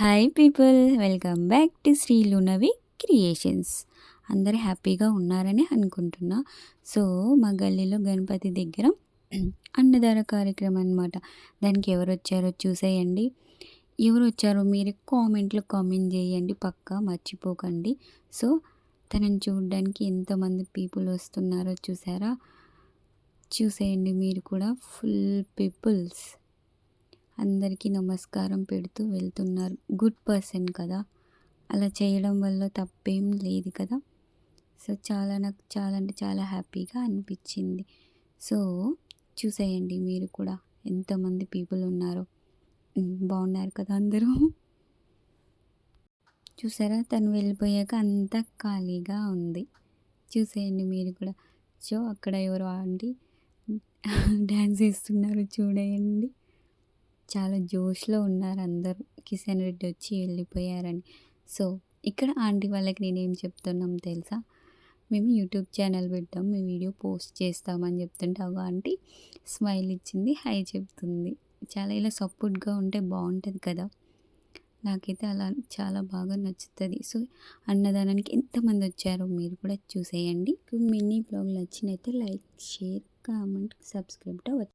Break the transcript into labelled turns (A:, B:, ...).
A: Hi people, welcome back to Srilunavi creations. అందరు హ్యాపీగా ఉన్నారని అనుకుంటున్నా. సో మా గల్లీలో గణపతి దగ్గర అన్నదాన కార్యక్రమం అనమాట. దానికి ఎవరు వచ్చారో చూసేయండి. ఎవరు వచ్చారో మీరు కామెంట్లో కామెంట్ చేయండి, పక్కా మర్చిపోకండి. సో తనని చూడడానికి ఎంతమంది పీపుల్ వస్తున్నారో చూసారా, చూసేయండి మీరు కూడా. ఫుల్ పీపుల్స్ అందరికీ నమస్కారం పెడుతూ వెళ్తున్నారు. గుడ్ పర్సన్ కదా, అలా చేయడం వల్ల తప్పేం లేదు కదా. సో నాకు చాలా అంటే చాలా హ్యాపీగా అనిపించింది. సో చూసేయండి మీరు కూడా ఎంతమంది పీపుల్ ఉన్నారో. బాగున్నారు కదా అందరూ. చూసారా, తను వెళ్ళిపోయాక అంతా ఖాళీగా ఉంది. చూసేయండి మీరు కూడా. సో అక్కడ ఎవరో ఆంటీ డ్యాన్స్ వేస్తున్నారు చూడయండి. చాలా జోష్‌లో ఉన్నారు అందరూ. కిషన్ రెడ్డి వచ్చి వెళ్ళిపోయారని. సో ఇక్కడ ఆంటీ వాళ్ళకి నేనేం చెప్తున్నాం తెలుసా? మేము యూట్యూబ్ ఛానల్ పెట్టాం, మీ వీడియో పోస్ట్ చేస్తామని చెప్తుంటే అగో ఆంటీ స్మైల్ ఇచ్చింది, హాయ్ చెప్తుంది. చాలా ఇలా సపోర్ట్‌గా ఉంటే బాగుంటుంది కదా. నాకైతే అలా చాలా బాగా నచ్చుతుంది. సో అన్నదానానికి ఎంతమంది వచ్చారో మీరు కూడా చూసేయండి. మినీ బ్లాగ్ నచ్చినైతే like, share, comment, subscribe to hour